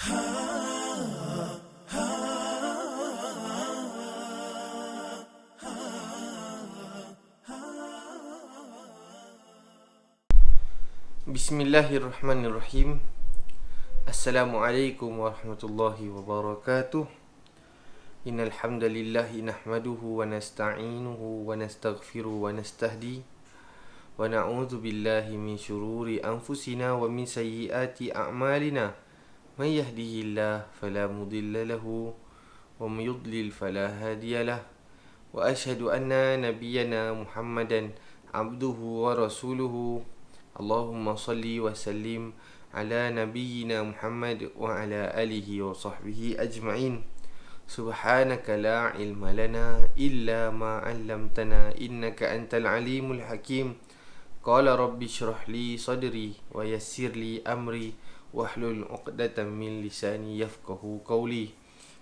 Bismillahirrahmanirrahim. Assalamualaikum warahmatullahi wabarakatuh. Innal hamdalillah nahmaduhu wa nasta'inuhu wa nastaghfiruhu wa nastahdi wa na'udzu billahi min shururi anfusina wa min sayyiati a'malina. May yahdihillahu fala mudilla lahu wa may yudlil fala hadiyalah. Wa asyhadu anna nabiyyana Muhammadan abduhu wa rasuluhu. Allahumma salli wa sallim ala nabiyyina Muhammad wa ala alihi wa sahbihi ajma'in. Subhanaka la ilma lana illa ma 'allamtana innaka antal alimul hakim. Qala rabbi shrah li sadri wa yassir li amri wahlul 'uqdatam min lisani yafqahu qawli.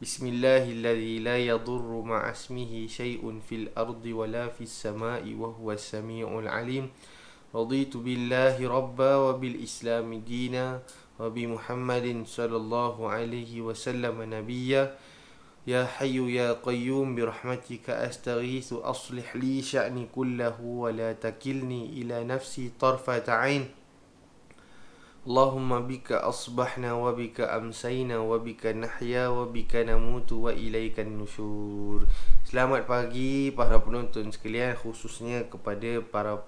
Bismillahilladzi la yadurru ma'a ismihi syai'un fil ardi wa la fis sama'i wa huwas samiul alim. Raditu billahi rabba wa bil islami dina wa bi Muhammadin sallallahu alaihi wasallam nabiyya. Ya hayyu ya qayyum bi rahmatika astaghithu aslih li sya'ni kullahu wa la takilni ila nafsi tarfata 'ain. Allahumma bika asbahna wa bika amsayna wa bika nahya wa bika namutu wa ilaikan nusyur. Selamat pagi para penonton sekalian, khususnya kepada para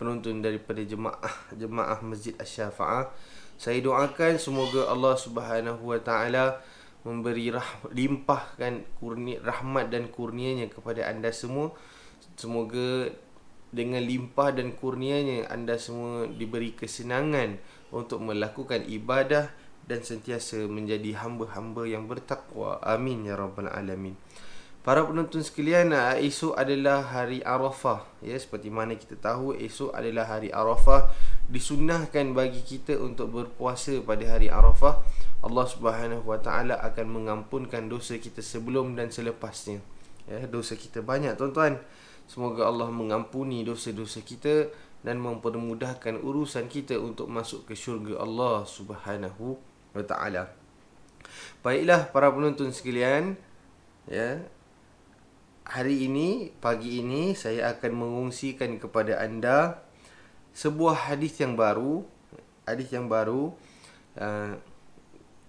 penonton daripada jemaah Masjid Asy-Syafa'ah. Saya doakan semoga Allah Subhanahu wa taala memberi limpahkan rahmat dan kurnianya kepada anda semua. Semoga dengan limpah dan kurnianya anda semua diberi kesenangan untuk melakukan ibadah dan sentiasa menjadi hamba-hamba yang bertakwa. Amin ya rabbal alamin. Para penonton sekalian, esok adalah hari Arafah. Ya, seperti mana kita tahu, esok adalah hari Arafah. Disunnahkan bagi kita untuk berpuasa pada hari Arafah. Allah Subhanahu wa taala akan mengampunkan dosa kita sebelum dan selepasnya. Ya, dosa kita banyak, tuan-tuan. Semoga Allah mengampuni dosa-dosa kita dan mempermudahkan urusan kita untuk masuk ke syurga Allah Subhanahu wa taala. Baiklah para penonton sekalian, ya, hari ini, pagi ini, saya akan mengungsikan kepada anda sebuah hadis yang baru.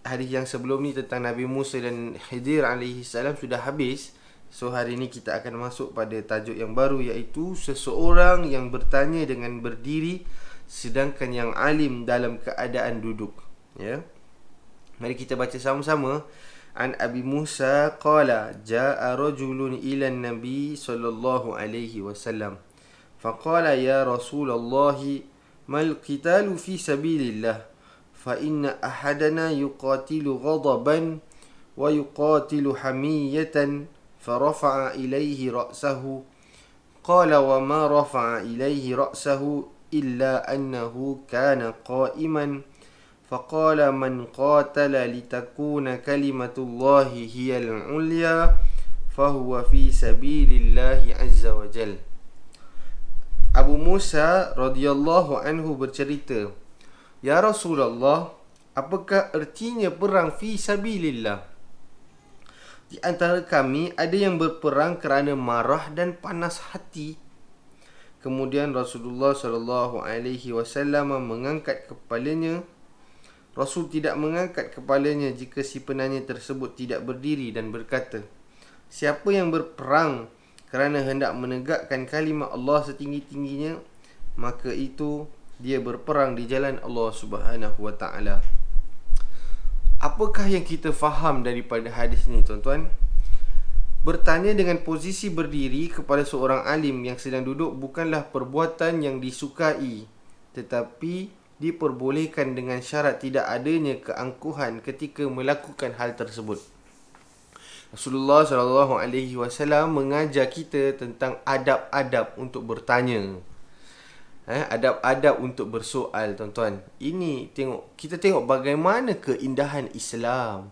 Hadis yang sebelum ni tentang Nabi Musa dan Khidir alaihi salam sudah habis. So hari ini kita akan masuk pada tajuk yang baru, iaitu seseorang yang bertanya dengan berdiri sedangkan yang alim dalam keadaan duduk. Ya. Mari kita baca sama-sama. An Abi Musa qala jaa rajulun ila an-nabi sallallahu alaihi wasallam faqala ya Rasulullah mal qitalu fi sabilillah fa inna ahadana yuqatilu ghadaban wa yuqatilu hamiyatan farafa'a ilayhi ra'sahu qala wa ma rafa'a ilayhi ra'sahu illa annahu kana qa'iman فقال من قاتل لتكون كلمة الله هي العليا فهو في سبيل الله عز وجل. Abu Musa radhiyallahu anhu bercerita, ya Rasulullah, apakah artinya perang fi sabilillah? Di antara kami ada yang berperang kerana marah dan panas hati. Kemudian Rasulullah sallallahu alaihi wasallam mengangkat kepalanya. Rasul tidak mengangkat kepalanya jika si penanya tersebut tidak berdiri dan berkata, siapa yang berperang kerana hendak menegakkan kalimat Allah setinggi-tingginya, maka itu dia berperang di jalan Allah Subhanahu wa taala. Apakah yang kita faham daripada hadis ni, tuan-tuan? Bertanya dengan posisi berdiri kepada seorang alim yang sedang duduk bukanlah perbuatan yang disukai, tetapi diperbolehkan dengan syarat tidak adanya keangkuhan ketika melakukan hal tersebut. Rasulullah SAW mengajar kita tentang adab-adab untuk bertanya, adab-adab untuk bersoal, tuan-tuan. Kita tengok bagaimana keindahan Islam.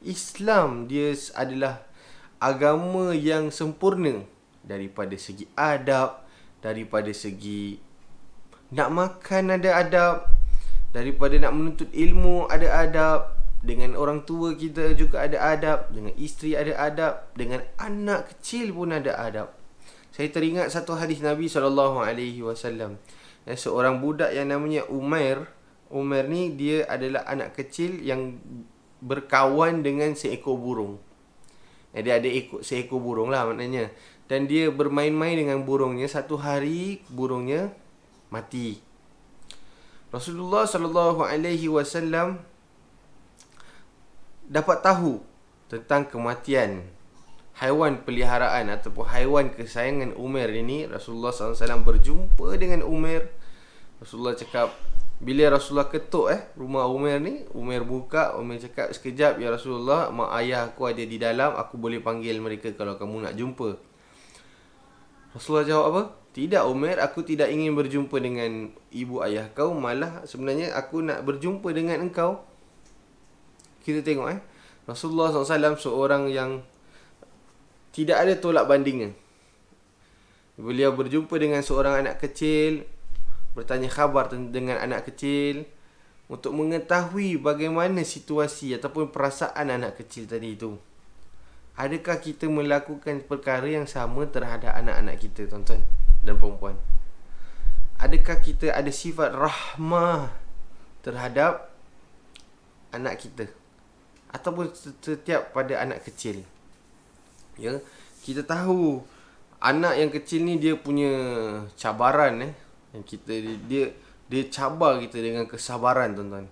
Islam dia adalah agama yang sempurna daripada segi adab, daripada segi nak makan ada adab, daripada nak menuntut ilmu ada adab, Dengan orang tua kita juga ada adab, dengan isteri ada adab, dengan anak kecil pun ada adab. Saya teringat satu hadis Nabi SAW. Seorang budak yang namanya Umair. Umair ni dia adalah anak kecil yang berkawan dengan seekor burung. Dia ada seekor burung lah maknanya. Dan dia bermain-main dengan burungnya. Satu hari burungnya mati. Rasulullah SAW dapat tahu tentang kematian haiwan peliharaan ataupun haiwan kesayangan Umair ini. Rasulullah SAW berjumpa dengan Umair. Rasulullah cakap, bila Rasulullah ketuk rumah Umair ni, Umair buka, Umair cakap, sekejap ya Rasulullah, mak ayah aku ada di dalam, aku boleh panggil mereka kalau kamu nak jumpa. Rasulullah jawab apa? Tidak Umair, aku tidak ingin berjumpa dengan ibu ayah kau, malah sebenarnya aku nak berjumpa dengan engkau. Kita tengok Rasulullah SAW seorang yang tidak ada tolak bandingnya. Beliau berjumpa dengan seorang anak kecil, bertanya khabar dengan anak kecil untuk mengetahui bagaimana situasi ataupun perasaan anak kecil tadi itu. Adakah kita melakukan perkara yang sama terhadap anak-anak kita, tuan-tuan dan perempuan? Adakah kita ada sifat rahmah terhadap anak kita ataupun setiap pada anak kecil? Ya, kita tahu anak yang kecil ni dia punya cabaran yang kita dia cabar kita dengan kesabaran, tuan-tuan.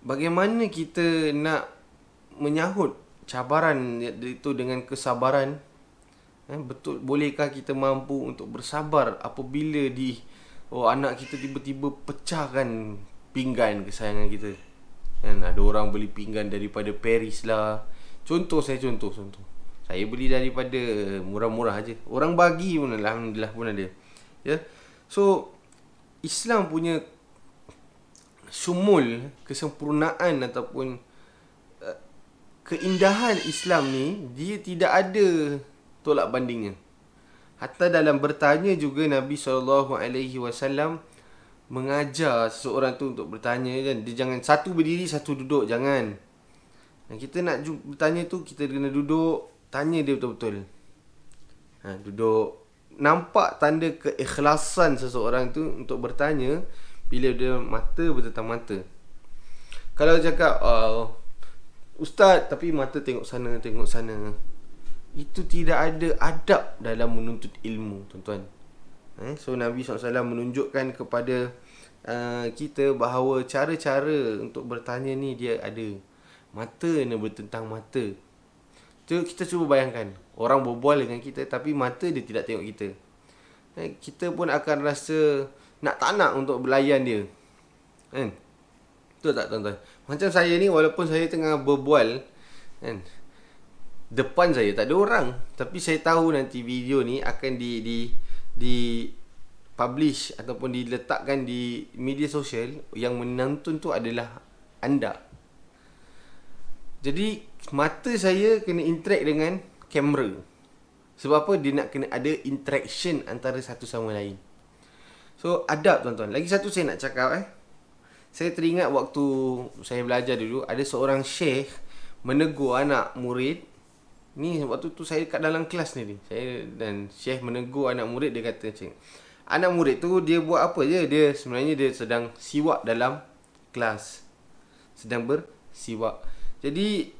Bagaimana kita nak menyahut cabaran itu dengan kesabaran? Betul, bolehkah kita mampu untuk bersabar apabila anak kita tiba-tiba pecahkan pinggan kesayangan kita? Ada orang beli pinggan daripada Paris lah. Contoh. Saya beli daripada murah-murah aja. Orang bagi pun alhamdulillah pun ada. Ya. So Islam punya sumul kesempurnaan ataupun keindahan Islam ni, dia tidak ada tolak bandingnya. Hatta dalam bertanya juga Nabi SAW mengajar seseorang tu untuk bertanya kan. Dia jangan satu berdiri, satu duduk, jangan. Dan kita nak bertanya tu, kita kena duduk, tanya dia betul-betul. Duduk. Nampak tanda keikhlasan seseorang tu untuk bertanya bila dia mata bertetang mata. Kalau cakap Ustaz tapi mata tengok sana, itu tidak ada adab dalam menuntut ilmu, tuan-tuan. So Nabi SAW menunjukkan kepada kita bahawa cara-cara untuk bertanya ni dia ada. Mata ni bertentang mata. Kita cuba bayangkan, orang berbual dengan kita tapi mata dia tidak tengok kita. Kita pun akan rasa tak nak untuk berlayan dia. Betul tak, tuan-tuan? Macam saya ni, walaupun saya tengah berbual depan saya tak ada orang, tapi saya tahu nanti video ni akan di publish ataupun diletakkan di media sosial. Yang menonton tu adalah anda. Jadi mata saya kena interact dengan kamera. Sebab apa? Dia nak kena ada interaction antara satu sama lain. So adab, tuan-tuan. Lagi satu saya nak cakap saya teringat waktu saya belajar dulu, ada seorang syekh menegur anak murid. Ni waktu tu saya kat dalam kelas ni. Saya dan syekh menegur anak murid. Dia kata, anak murid tu dia buat apa je? Dia sebenarnya dia sedang siwak dalam kelas. Sedang bersiwak. Jadi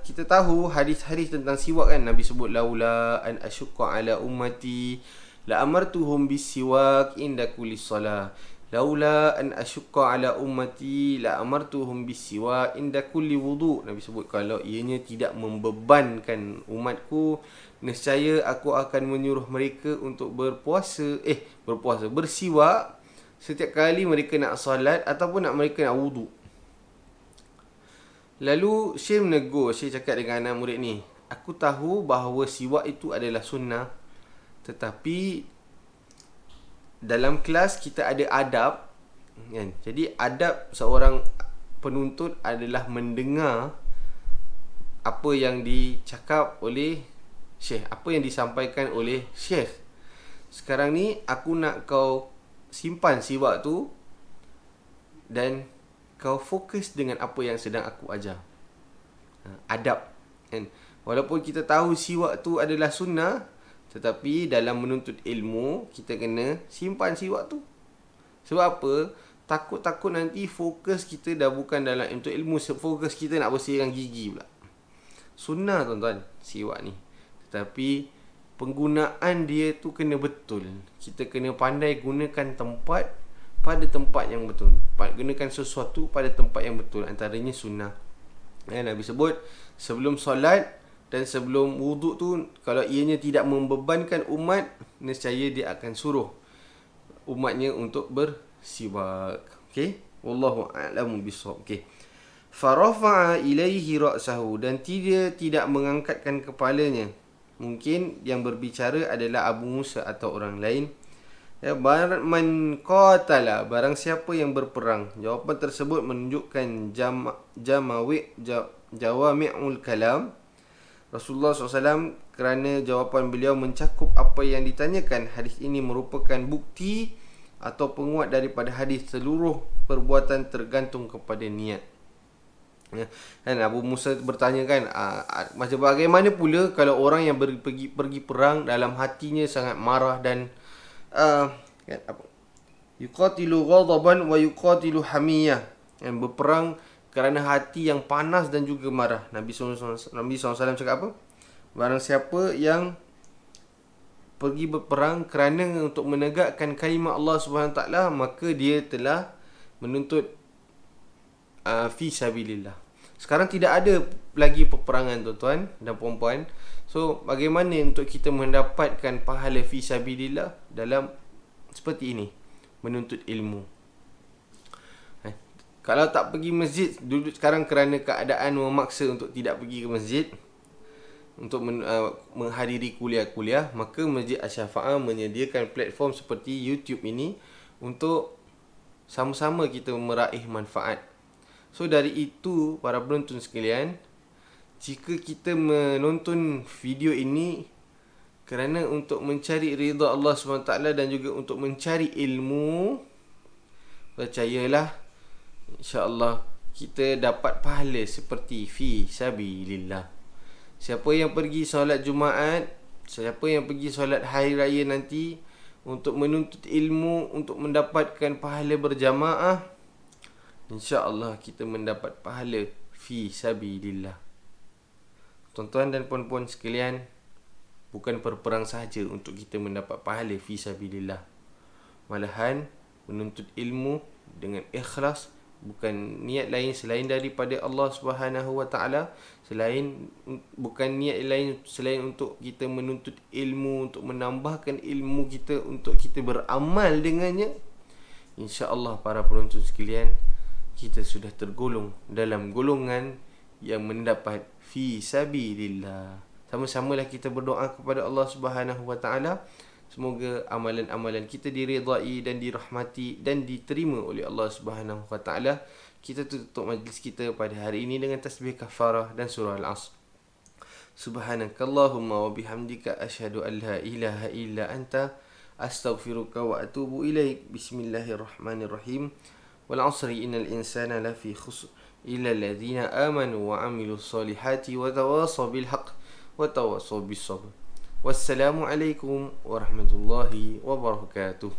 kita tahu hadis-hadis tentang siwak kan. Nabi sebut, laula an asyqa ala ummati la amartuhum bisiwak inda kulli salah. Laula an asyqa ala ummati la amartuhum bisiwak inda kulli wudu. Nabi sebut, kalau ianya tidak membebankan umatku, nescaya aku akan menyuruh mereka untuk bersiwak setiap kali mereka nak salat ataupun mereka nak wudu. Lalu Syekh menegur, Syekh cakap dengan anak murid ni, aku tahu bahawa siwak itu adalah sunnah, tetapi dalam kelas kita ada adab kan? Jadi adab seorang penuntut adalah mendengar apa yang dicakap oleh Syekh, apa yang disampaikan oleh Syekh. Sekarang ni aku nak kau simpan siwak tu dan kau fokus dengan apa yang sedang aku ajar. Adab, kan? Walaupun kita tahu siwak tu adalah sunnah, tetapi dalam menuntut ilmu kita kena simpan siwak tu. Sebab apa? Takut-takut nanti fokus kita dah bukan dalam untuk ilmu, fokus kita nak bersihkan gigi pula. Sunnah tuan-tuan, siwak ni. Tetapi penggunaan dia tu kena betul. Kita kena pandai gunakan tempat pada tempat yang betul. Gunakan sesuatu pada tempat yang betul. Antaranya sunnah. Nabi sebut sebelum solat dan sebelum wuduk tu, kalau ianya tidak membebankan umat, nescaya dia akan suruh umatnya untuk bersiwak. Okey, wallahu a'lamu bissawab. Okey. Farafa'a ilaihi ra'sahu, dan dia tidak mengangkatkan kepalanya. Mungkin yang berbicara adalah Abu Musa atau orang lain. Ya, man qatala, barang siapa yang berperang. Jawapan tersebut menunjukkan jawami'ul kalam Rasulullah SAW, kerana jawapan beliau mencakup apa yang ditanyakan. Hadis ini merupakan bukti atau penguat daripada hadis seluruh perbuatan tergantung kepada niat. Ya, kan Abu Musa bertanya kan, macam bagaimana pula kalau orang yang pergi perang dalam hatinya sangat marah dan kan, yuqatilu ghadaban wa yuqatilu hamiyah, yang berperang kerana hati yang panas dan juga marah. Nabi SAW cakap apa? Barang siapa yang pergi berperang kerana untuk menegakkan kalimah Allah SWT, maka dia telah menuntut fi sabilillah. Sekarang tidak ada lagi peperangan tuan-tuan dan puan-puan. So bagaimana untuk kita mendapatkan pahala fi sabilillah dalam seperti ini, menuntut ilmu? Kalau tak pergi masjid dulu sekarang kerana keadaan memaksa untuk tidak pergi ke masjid untuk menghadiri kuliah-kuliah, maka Masjid Asy-Syafa'ah menyediakan platform seperti YouTube ini untuk sama-sama kita meraih manfaat. So dari itu, para penonton sekalian, jika kita menonton video ini kerana untuk mencari ridha Allah SWT dan juga untuk mencari ilmu, percayalah, insya-Allah kita dapat pahala seperti fi sabilillah. Siapa yang pergi solat Jumaat, siapa yang pergi solat hari raya nanti untuk menuntut ilmu, untuk mendapatkan pahala berjamaah, insya-Allah kita mendapat pahala fi sabilillah. Tuan-tuan dan puan-puan sekalian, bukan berperang sahaja untuk kita mendapat pahala fi sabilillah. Malahan menuntut ilmu dengan ikhlas, bukan niat lain selain daripada Allah Subhanahu wa taala, bukan niat lain selain untuk kita menuntut ilmu, untuk menambahkan ilmu kita, untuk kita beramal dengannya. Insya-Allah para penonton sekalian, kita sudah tergolong dalam golongan yang mendapat fi sabilillah. Sama-samalah kita berdoa kepada Allah Subhanahu wa taala, semoga amalan-amalan kita diridai dan dirahmati dan diterima oleh Allah Subhanahu wa taala. Kita tutup majlis kita pada hari ini dengan tasbih kafarah dan surah Al-Asr. Subhanakallahumma wa bihamdika asyhadu an la ilaha illa anta astaghfiruka wa atubu ilaik. Bismillahirrahmanirrahim. Wal 'asri innal insana lafi khusr illa alladhina amanu wa 'amilus solihati wa tawasaw bil haqq wa tawasaw bis sabr. Wassalamualaikum warahmatullahi wabarakatuh.